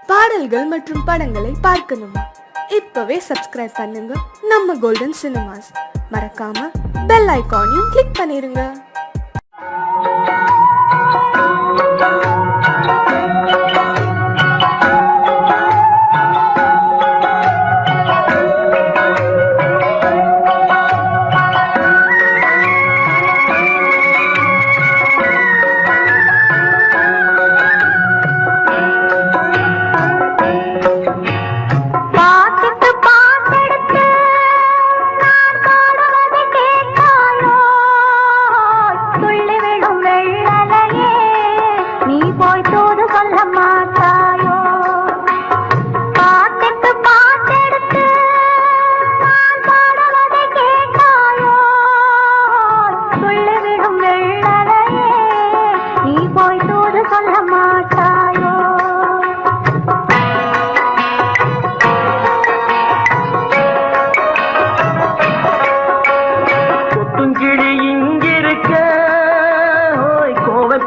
பாடல்கள் மற்றும் படங்களை பார்க்கணுமா? இப்பவே சப்ஸ்கிரைப் பண்ணுங்க நம்ம கோல்டன் சினிமாஸ். மறக்காம பெல் ஐகானையும் கிளிக் பண்ணிருங்க.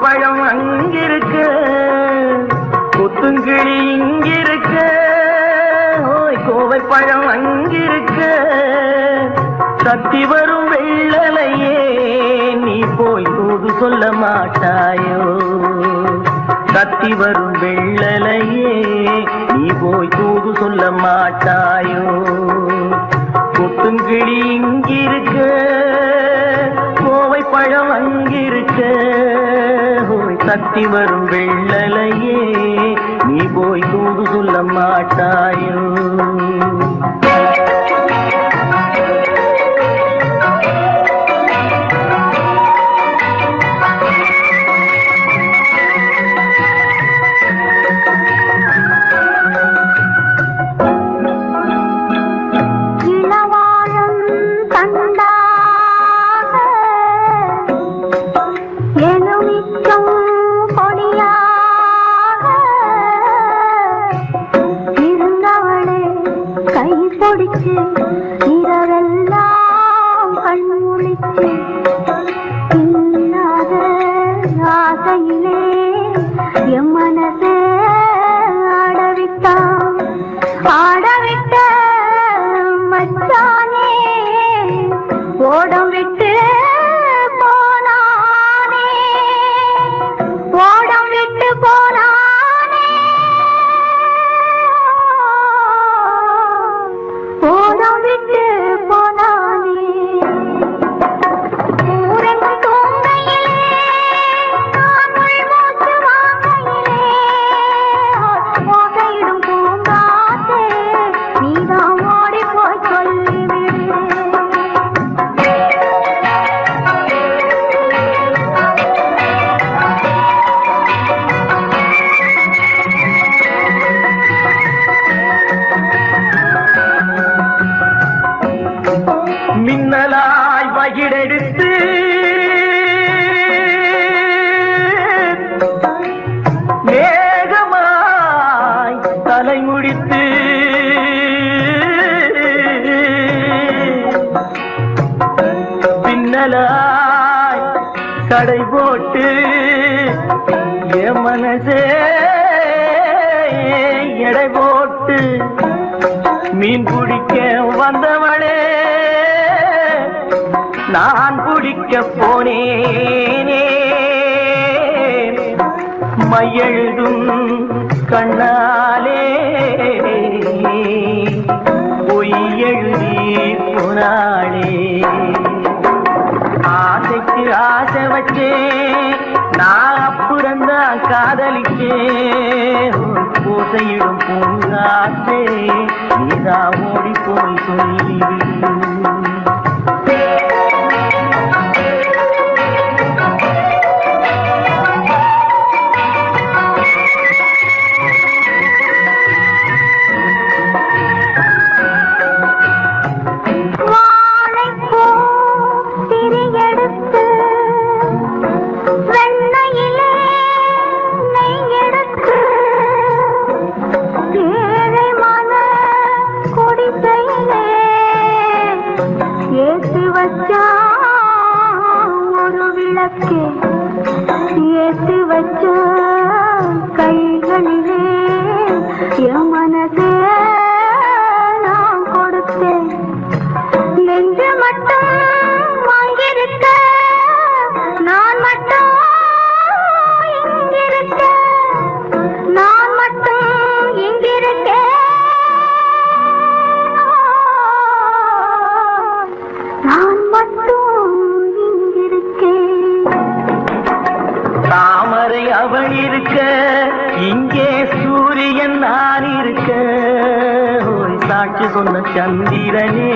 பழம் அங்கிருக்க, கொத்துங்கிளி இங்கிருக்க, ஓய் கோவை பழம் அங்கிருக்க, சத்தி வரும் வெள்ளலையே நீ போய் தூது சொல்ல மாட்டாயோ? சத்தி வரும் வெள்ளலையே நீ போய் தூது சொல்ல மாட்டாயோ? கொத்துங்கிளி இங்கிருக்க, கோவை பழம் அங்கிருக்க, சத்தி வரும் வெள்ளலையே நீ போய் தூது சொல்ல மாட்டாயோ? இரவெல்லாம் கண்முழிச்சு இல்லாத ஆசையிலே என் மனசே ஆடவிட்ட மச்சானே ஓடம் விட்டு போனானே, ஓடம் விட்டு போனானே, ஓடம் விட்டு போனானே. ஊரெங்கும் தூங்கையிலே நான் உள்மூச்சு வாங்கையிலே ஓசையிடும் பூங்காற்றே நீதான் ஓடி போய் சொல்லிவிடு. மின்னலாய் வகிடெடுத்து மேகமாய் தலைமுடித்து பின்னலாய் கடை போட்டு என் மனசே எடை போட்டு மீன் பிடிக்க வந்தவளே நான் பிடிக்க போனேனே, மையெழுதும் கண்ணாலே பொய் எழுதி போனாளே. ஆசைக்கு ஆசை வச்சே நான் அப்புறந்தான் காதலிச்சே, பூசையிடும் பூங்காற்றே நீதான் ஓடி போய் சொல்லிவிடு. ஏழை மன குடிசையிலே என் மனசே நான் கொடுத்தேன், நெஞ்சு மட்டும் வாங்கியிருக்க, நான் மட்டும் இங்கிருக்க, நான் மட்டும் இங்கிருக்கேன், நான் மட்டும் இங்கிருக்கேன். தாமரை அவள் இருக்க, இங்கே சூரியன் நான் இருக்க, ஓய் சாட்சி சொன்ன சந்திரனே,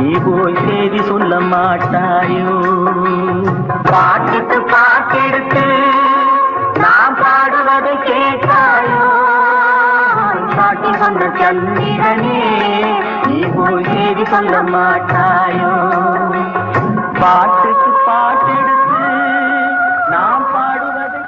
நீ போய் செய்தி சொல்ல மாட்டாயோ? பாட்டுக்கு பாட்டெடுத்து நான் பாடுவதை கேட்டாயோ? சாட்சி சொன்ன சந்திரனே, நீ போய் செய்தி சொல்ல மாட்டாயோ? பாட்டுக்கு பாட்டெடுத்து நாம் பாடுவதை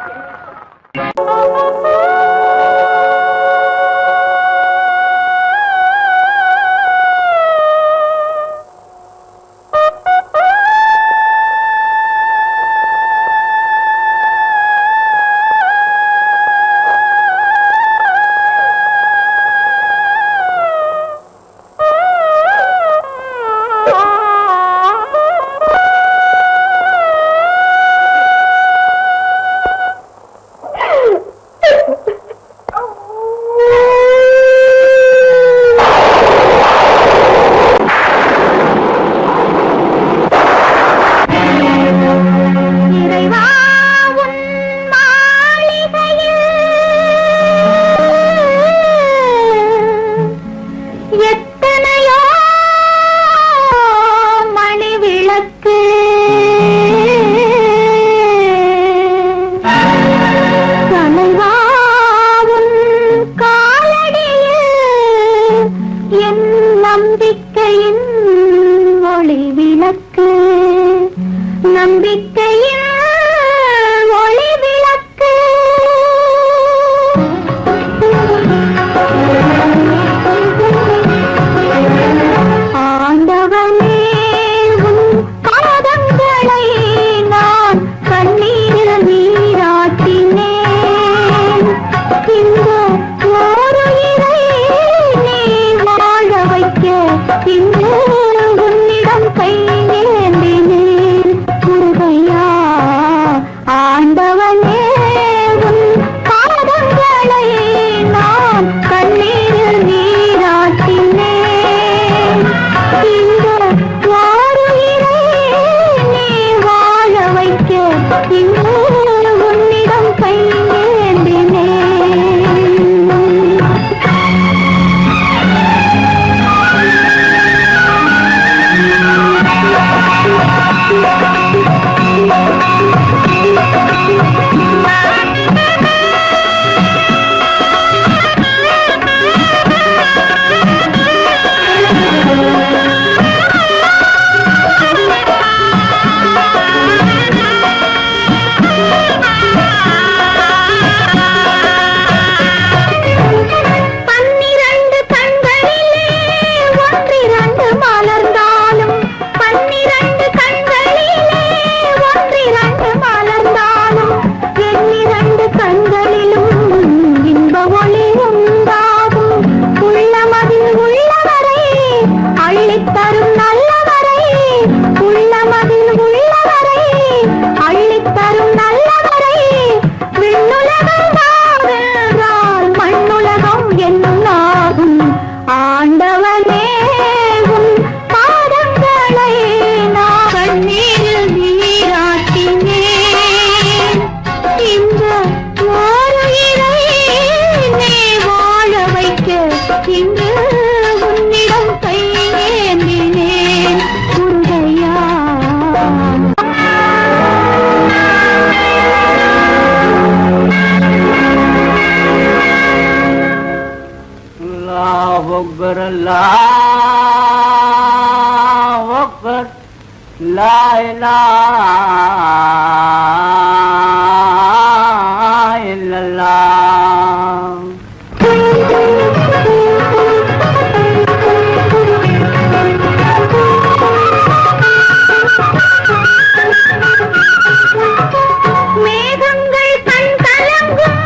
மேகங்கள் கண் கலங்கும்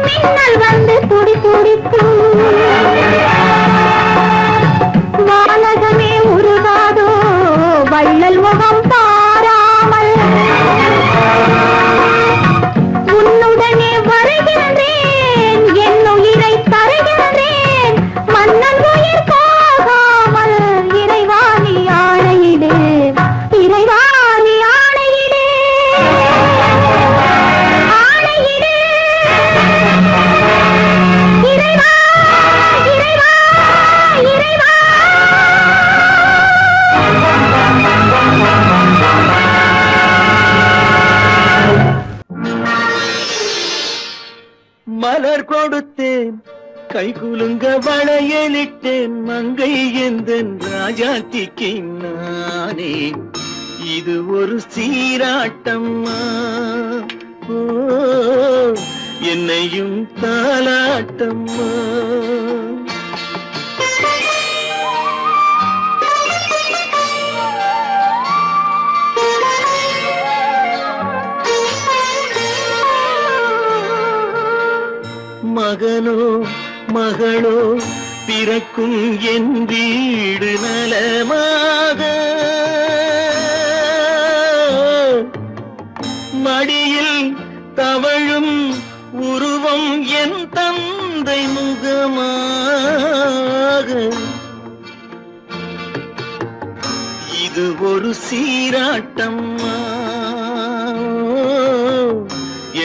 மின்னல் வந்து துடி துடிக்கும் கைகுலுங்க வளையலிட்டேன் மங்கை எந்தன் ராஜாத்திக்கு நானே. இது ஒரு சீராட்டம்மா, ஓ என்னையும் தாலாட்டம்மா. மகனோ மகளோ பிறக்கும் என் வீடு நலமாக, மடியில் தவழும் உருவம் என் தந்தை முகமாக. இது ஒரு சீராட்டம்மா,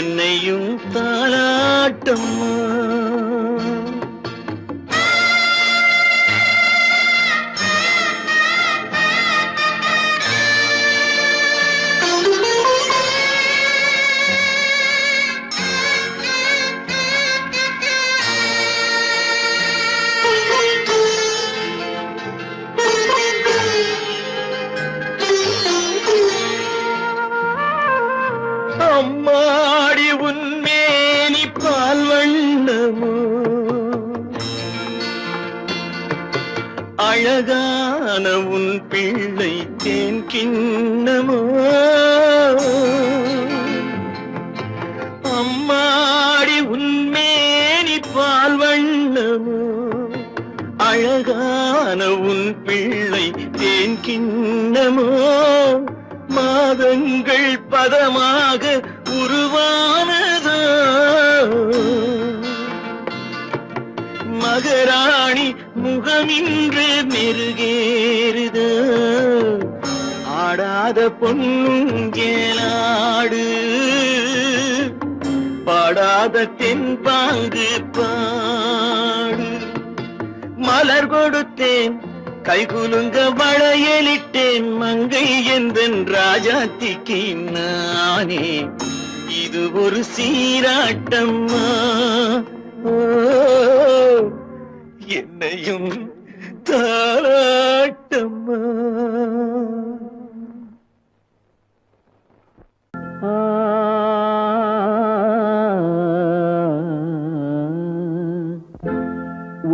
என்னையும் தாலாட்டம்மா. அம்மாடி உன்மேனி பால் வண்ணமோ, அழகான உன் பிள்ளை தேன் கிண்ணமோ. அம்மாடி உன்மேனி பால் வண்ணமோ, அழகான உன் பிள்ளை தேன் கிண்ணமோ. மாதங்கள் பதமாக உருவானதோ, மகராணி முகமின்று மெருகேறுதோ. ஆடாத பொன்னுங்கேலாடு, பாடாத தென்பாங்கு பாடு. மலர் கொடுத்தேன் கைகுலுங்க வளையலிட்டேன் மங்கை எந்தன் ராஜாத்திக்கு நானே. இது ஒரு சீராட்டம்மா, ஓ என்னையும் தாலாட்டம்மா.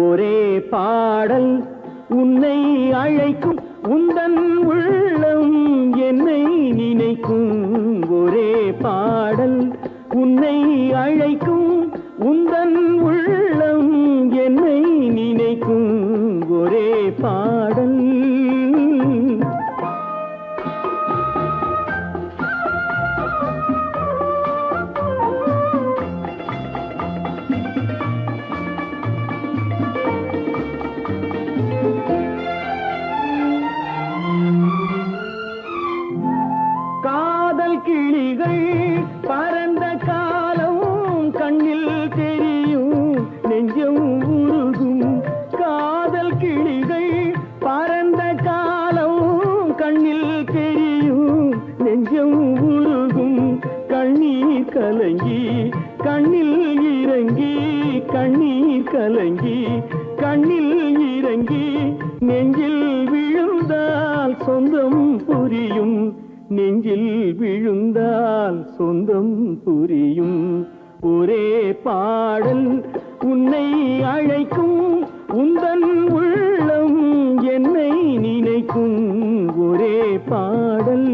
ஒரே பாடல் உன்னை அழைக்கும், உந்தன் உள்ளம் என்னை நினைக்கும். ஒரே பாடல் உன்னை அழைக்கும், உந்தன் உள்ளம் என்னை நினைக்கும். ஒரே பாடல். கிளிகள் பறந்த காலம் கண்ணில் தெரியும், நெஞ்சம் உருகும். காதல் கிளிகள் பறந்த காலம் கண்ணில் தெரியும், நெஞ்சம் உருகும். கண்ணீர் கலங்கி கண்ணில் இறங்கி, கண்ணீர் கலங்கி கண்ணில் இறங்கி. நெஞ்சில் விழுந்தால் சொந்தம் புரியும், நெஞ்சில் விழுந்தால் சொந்தம் புரியும். ஒரே பாடல் உன்னை அழைக்கும், உந்தன் உள்ளம் என்னை நினைக்கும். ஒரே பாடல்.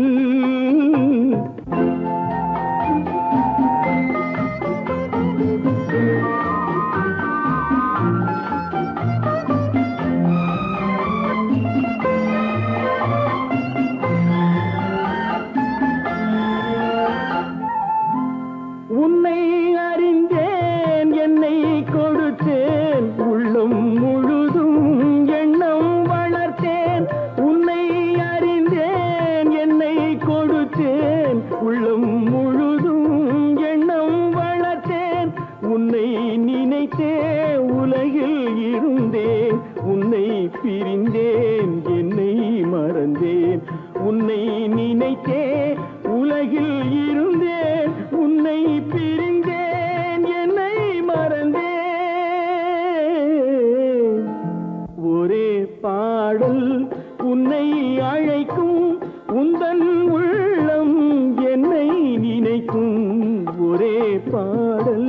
உன்னை அறிந்தேன், என்னை கொடுத்தேன், உள்ளம் முழுதும் எண்ணம் வளர்த்தேன். உன்னை அறிந்தேன், என்னை கொடுத்தேன், உள்ளம் முழுதும் எண்ணம் வளர்த்தேன். உன்னை நினைத்தே உலகில் இருந்தேன், உன்னை பிரிந்தேன், என்னை மறந்தேன். உன்னை நினைத்தே உலகில் இருந்தேன், உன்னை பிரிந்தேன், என்னை மறந்தேன். பாடல் உன்னை அழைக்கும் உந்தன் உள்ளம் என்னை நினைக்கும் ஒரே பாடல்.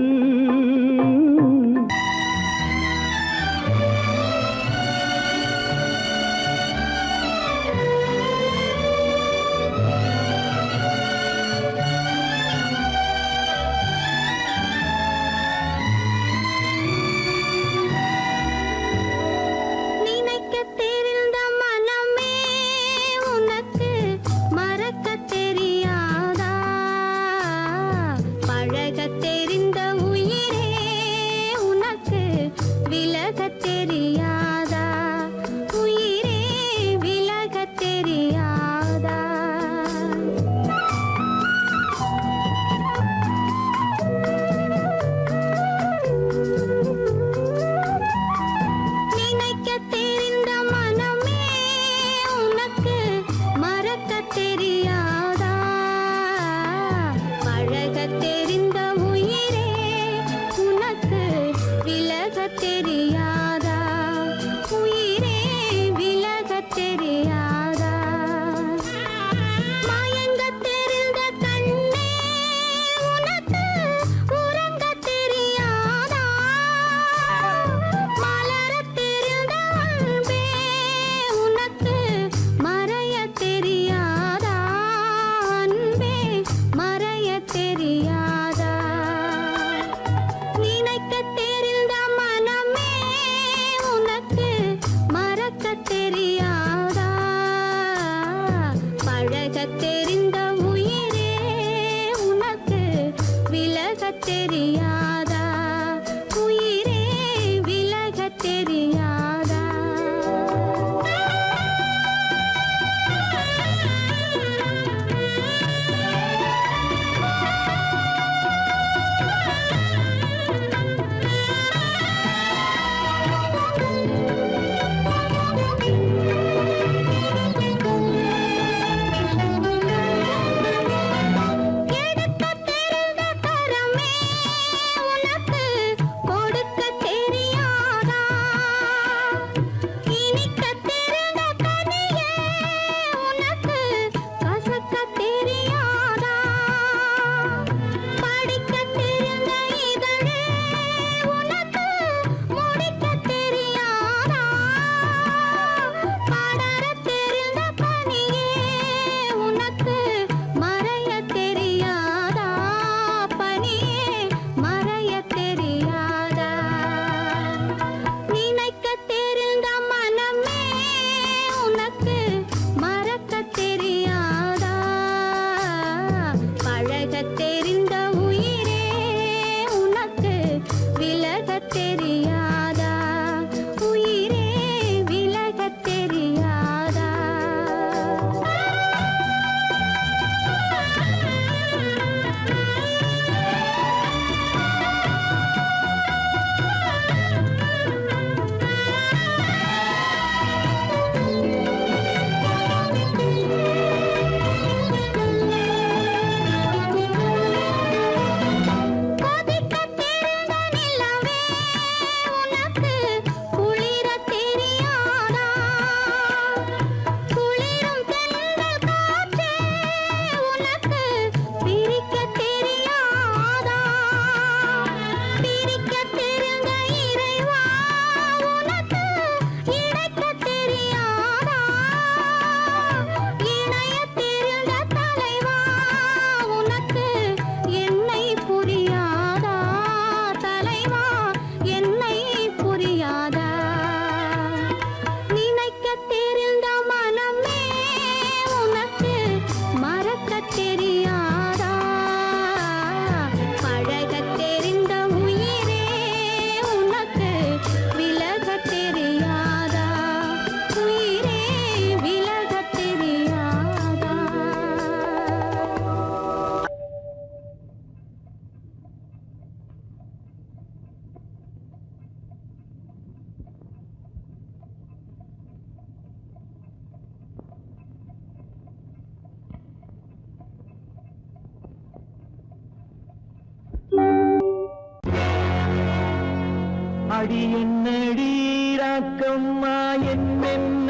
அடி என்னடி ராக்கம்மா என்னென்ன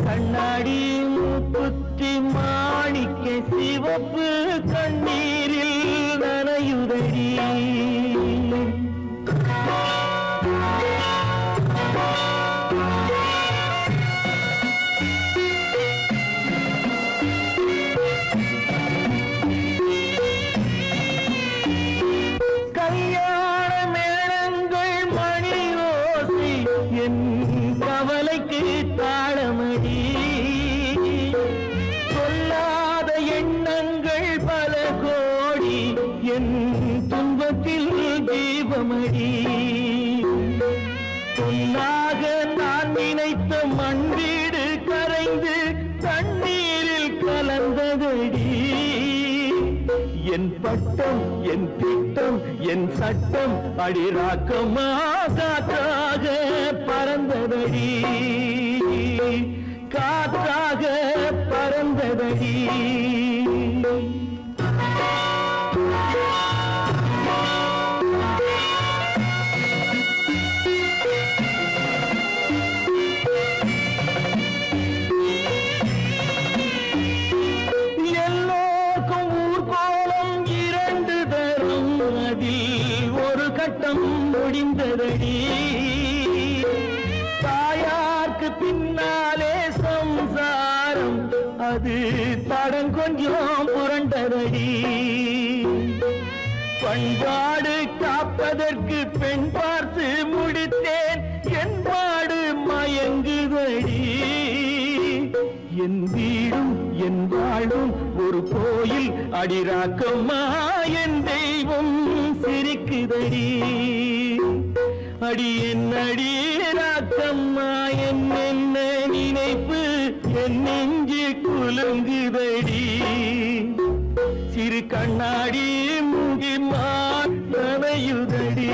கண்ணாடி மூக்குத்தி மாணிக்க சிவப்பு கண்ணீரில் நனையுதடி. கவலைக்கு தாளமடி சொல்லாத எண்ணங்கள் பல கோடி என் துன்பத்தில் தீபமடி. பொன்னாக நான் நினைத்த மண் வீடு கரைந்து தண்ணீரில் கலந்ததடி. என் பட்டம் என் திட்டம் என் சட்டம் அடிராக்கமா காற்றாக பறந்ததடி, காற்றாக பறந்ததடி. ஒரு கட்டம் முடிந்ததடி. தாயார்க்கு பின்னாலே சம்சாரம் அது தடம் கொஞ்சம் புரண்டதடி. பண்பாடு காப்பதற்கு பெண் பார்த்து முடித்தேன் என்பாடு மயங்குதடி. என் வீடும் என் வாழும் ஒரு கோயில் அடிராக்கம்மா என் தெய்வம் சிரிக்குதடி. அடி என் அடிராக்கம்மா என்ன நினைப்பு என் நெஞ்சு குலுங்குதடி. சிறு கண்ணாடி மூங்கி நனையுதடி.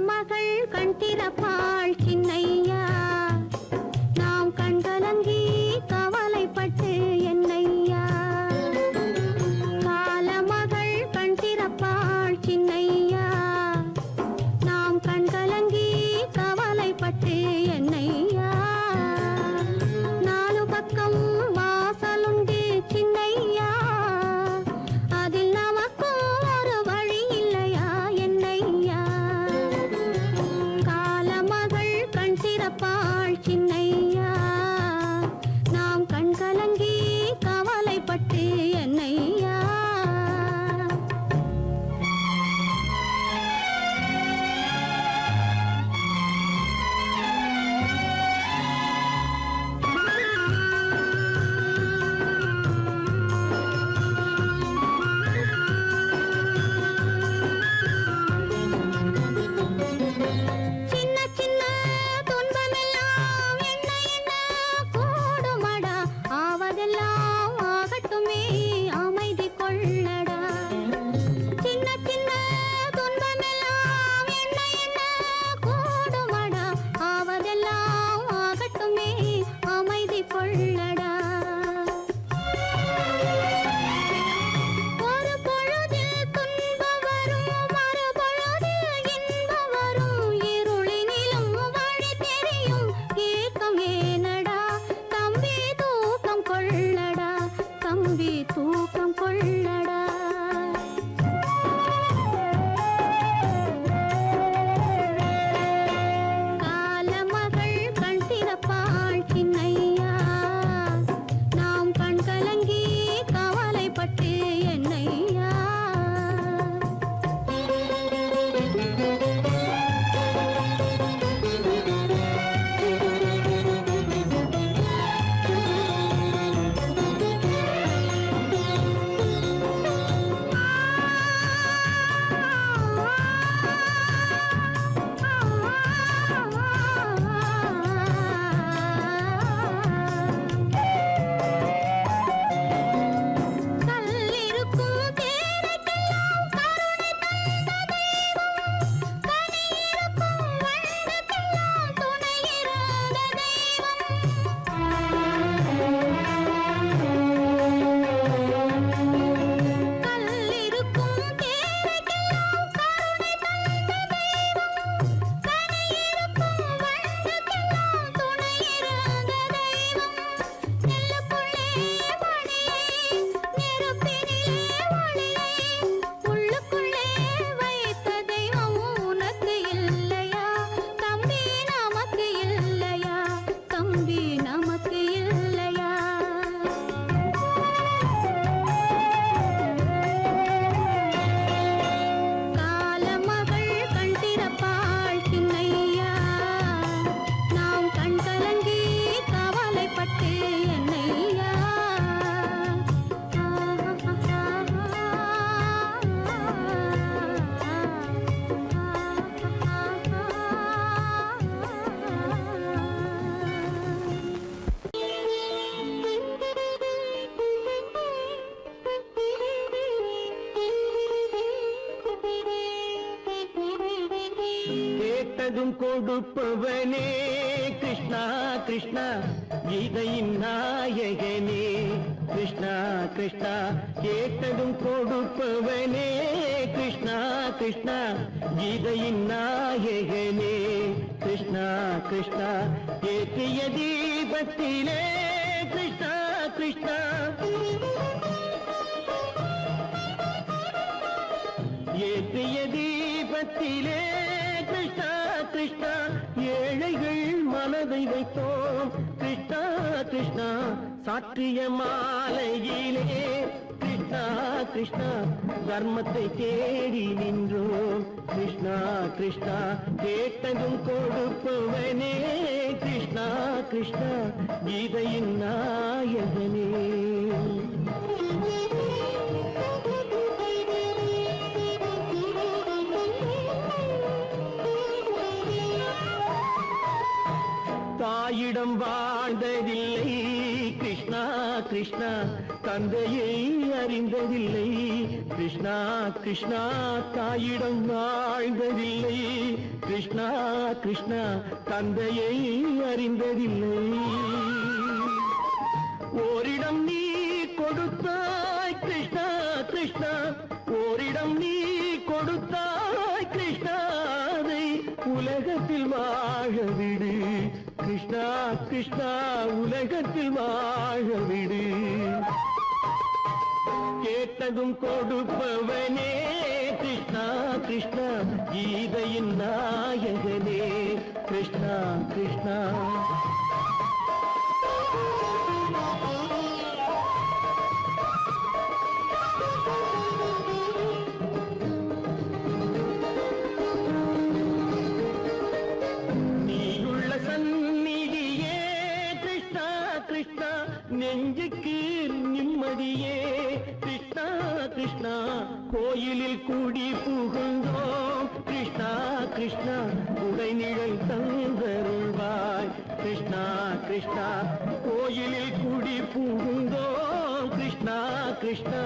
மகள் கண் திறப்பாள் சின்னையா, நாம் கண்கலங்கி கவலைப்பட்டு என்னையா. காலமகள் கண் திறப்பாள் சின்னையா, நாம் கண்கலங்கி கவலைப்பட்டு என்னையா. நாலு பக்கம் வாசலுண்டு சின்னையா, அதில் நமக்கும் ஒரு வழி இல்லையா என்னையா. காலமகள் கண் திறப்பாள் சின்னையா, நாம் கண் கலங்கி கவலைப்பட்டு என்னையா. தூக்கம் கொள்ளடா. காலமகள் கண் திறப்பாள் சின்னையா, நாம் கண் கலங்கி கவலைப்பட்டு என்னையா. கேட்டதும் கொடுப்பவனே கிருஷ்ணா கிருஷ்ணா கீதையின் நாயகனே கிருஷ்ணா கிருஷ்ணா கேட்டதும் கொடுப்பவனே கிருஷ்ணா கிருஷ்ணா கீதையின் நாயகனே கிருஷ்ணா கிருஷ்ணா ஏற்றிய தீபத்திலே கிருஷ்ணா கிருஷ்ணா ஏற்றிய தீபத்திலே கிருஷ்ணா கிருஷ்ணா ஏழைகள் மனதை வைத்தோம் கிருஷ்ணா கிருஷ்ணா சாற்றிய மாலையிலே கிருஷ்ணா கிருஷ்ணா தர்மத்தை தேடி நின்றோம் கிருஷ்ணா கிருஷ்ணா கேட்டதும் கொடுப்பவனே கிருஷ்ணா கிருஷ்ணா கீதையின் நாயகனே தாயிடம் வாழ்ந்ததில்லை கிருஷ்ணா கிருஷ்ணா தந்தையை அறிந்ததில்லை கிருஷ்ணா கிருஷ்ணா தாயிடம் வாழ்ந்ததில்லை கிருஷ்ணா கிருஷ்ணா தந்தையை அறிந்ததில்லை ஓரிடம் நீ கொடுத்தாய் கிருஷ்ணா கிருஷ்ணா ஓரிடம் நீ கொடுத்தாய் கிருஷ்ணா அதை உலகத்தில் வாழ விடு கிருஷ்ணா கிருஷ்ணா உலகத்தில் வாழ விடு கேட்டதும் கொடுப்பவனே கிருஷ்ணா கிருஷ்ணா கீதையின் நாயகனே கிருஷ்ணா கிருஷ்ணா நெஞ்சுக்கு நிம்மதியே கிருஷ்ணா கிருஷ்ணா கோயிலில் கூடி புகுந்தோம் கிருஷ்ணா கிருஷ்ணா உடைநிழல் தந்தருள்வாய் கிருஷ்ணா கிருஷ்ணா கோயிலில் கூடி புகுந்தோம் கிருஷ்ணா கிருஷ்ணா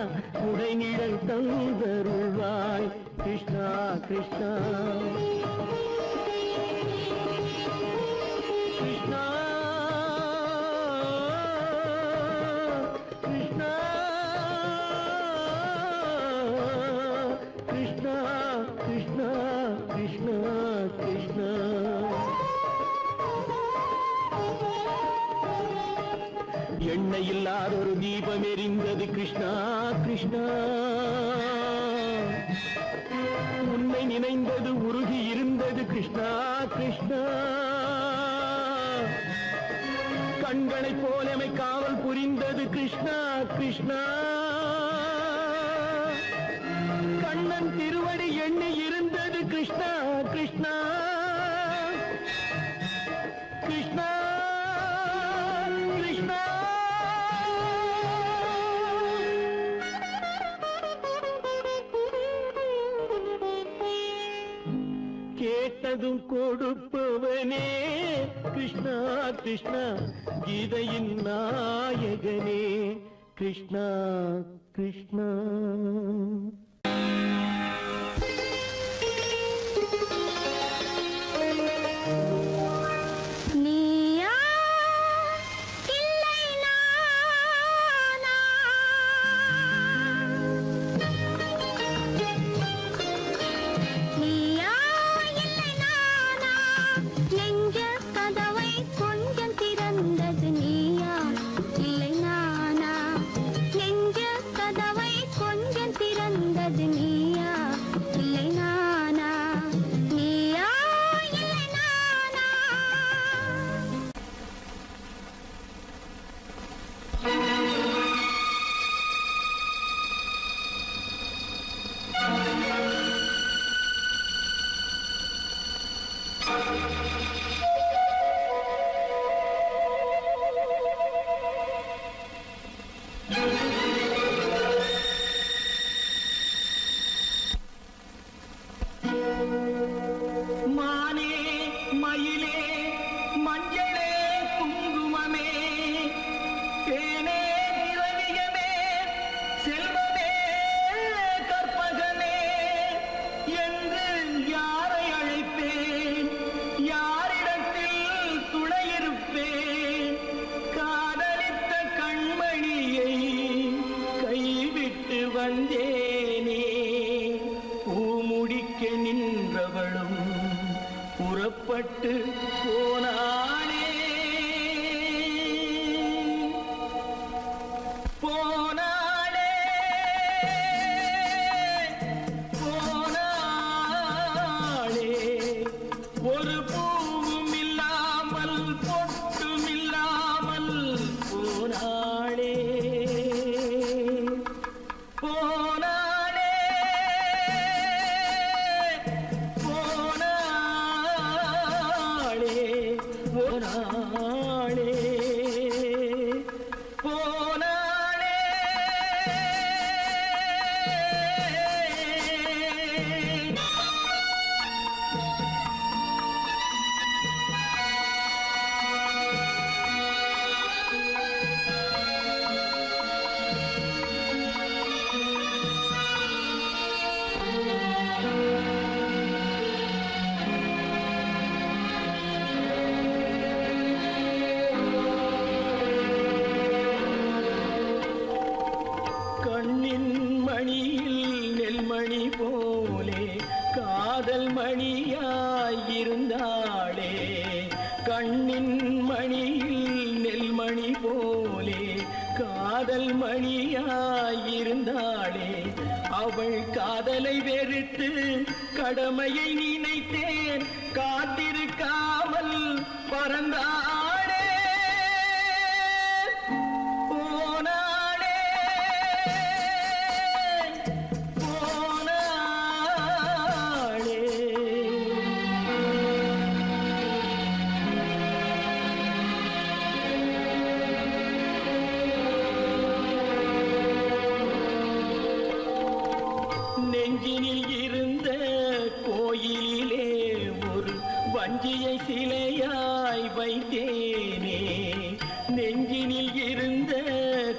உடைநிழல் தந்தருள்வாய் கிருஷ்ணா கிருஷ்ணா கிருஷ்ணா கிருஷ்ணா கிருஷ்ணா கிருஷ்ணா எண்ணெய் இல்லாத ஒரு தீபம் எரிந்தது கிருஷ்ணா கிருஷ்ணா உன்னை நினைந்தது உருகி இருந்தது கிருஷ்ணா கிருஷ்ணா கண்களைப் போலமை காவல் புரிந்தது கிருஷ்ணா கிருஷ்ணா கண்ணன் திருவடி எண்ணி இருந்தது கிருஷ்ணா கிருஷ்ணா கிருஷ்ணா கிருஷ்ணா கேட்டதும் கொடுப்பவனே கிருஷ்ணா கிருஷ்ணா கீதையின் நாயகனே கிருஷ்ணா கிருஷ்ணா கொஞ்சம் புறப்பட்டு போனானே போனானே போனானே ஒரு பூவும் இல்லாமல் பொட்டும் இல்லாமல் போனாளே போனாளே போனாளே போனாளே போனாளே கண்ணின் மணியில் நெல்மணி போலே காதல் மணியாயிருந்தாளே கண்ணின் மணியில் நெல்மணி போலே காதல் மணியாயிருந்தாளே அவள் காதலை வெறுத்து கடமையை நினைத்தேன் காத்திருக்காமல் பறந்தாளே போனாளே போனாளே நெஞ்சினில் இருந்த கோயிலிலே ஒரு வஞ்சியை சிலையாய் வைத்தேனே நெஞ்சினில் இருந்த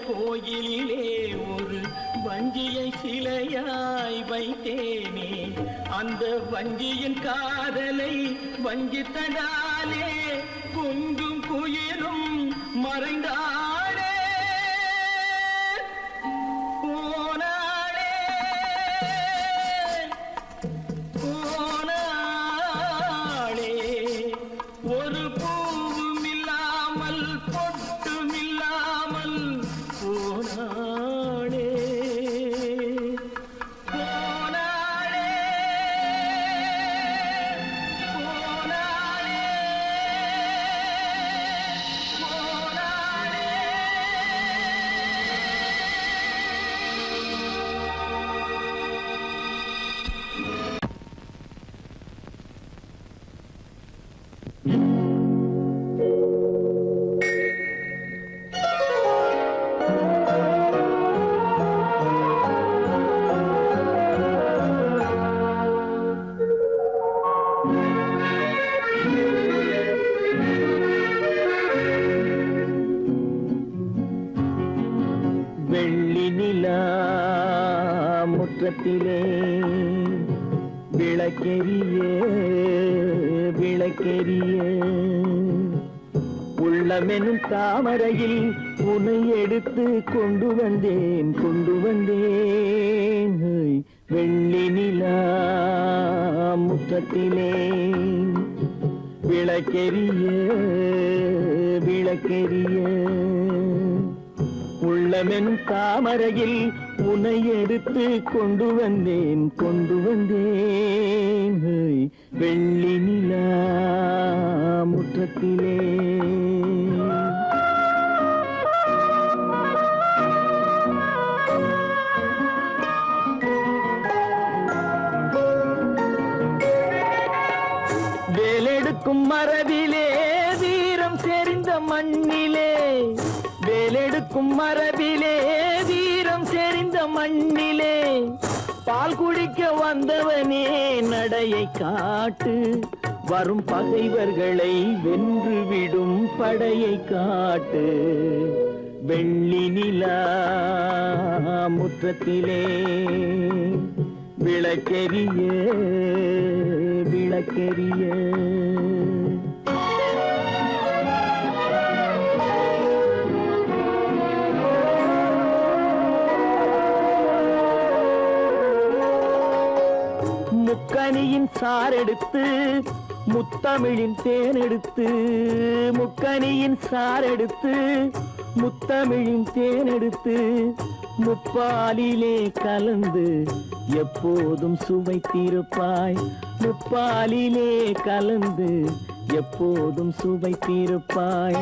கோயிலிலே ஒரு வஞ்சியை சிலையாய் வைத்தேனே அந்த வஞ்சியின் காதலை வஞ்சித்ததாலே குஞ்சும் குயிலும் மறைந்தாளே போனாளே போனாளே ஒரு பூவும் இல்லாமல் பொட்டும் இல்லாமல் போனாளே போனாளே போனாளே வெள்ளி நிலா முற்றத்திலே விளக்கெரிய விளக்கெரிய உள்ளமெனும் தாமரையில் உன்னை எடுத்து கொண்டு வந்தேன் வெள்ளி நிலா முற்றத்திலே விளக்கெரிய விளக்கெரிய உள்ளமெனும் தாமரையில் உன்னை எடுத்து கொண்டு வந்தேன் வெள்ளி நிலா முற்றத்திலே வேலெடுக்கும் மரபிலே வீரம் செறிந்த மண்ணிலே வேலெடுக்கும் மரபிலே வீரம் செறிந்த மண்ணிலே பால் குடிக்க வந்தவனே நடையை காட்டு வரும் பகைவர்களை வென்றுவிடும் படையை காட்டு வெள்ளி நிலா முற்றத்திலே விளக்கெரிய விளக்கெரிய முக்கனியின் சாரெடுத்து முத்தமிழின் தேனெடுத்து முக்கனியின் சாரெடுத்து முத்தமிழின் தேனெடுத்து முப்பாலிலே கலந்து எப்போதும் சுவைத்திருப்பாய் முப்பாலிலே கலந்து எப்போதும் சுவைத்திருப்பாய்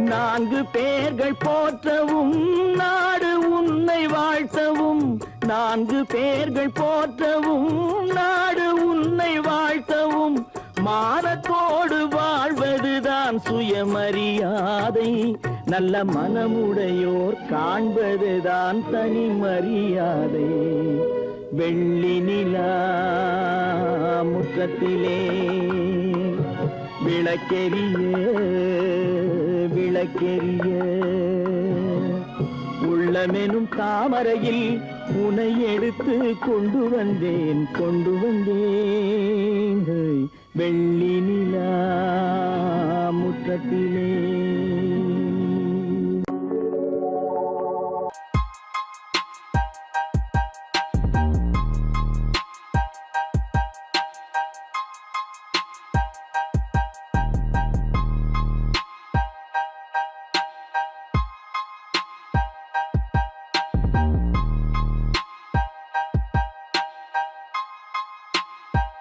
நான்கு பேர்கள் போற்றவும் நாடு உன்னை வாழ்த்தவும் நான்கு பேர்கள் போற்றவும் நாடு உன்னை வாழ்த்தவும் மானத்தோடு வாழ்வதுதான் சுயமரியாதை நல்ல மனமுடையோர் காண்பதுதான் தனி மரியாதை வெள்ளி நிலா முற்றத்திலே விளக்கெரிய விளக்கெரிய உள்ளமெனும் தாமரையில் உனை எடுத்து கொண்டு வந்தேன் வெள்ளி நிலா முற்றத்திலே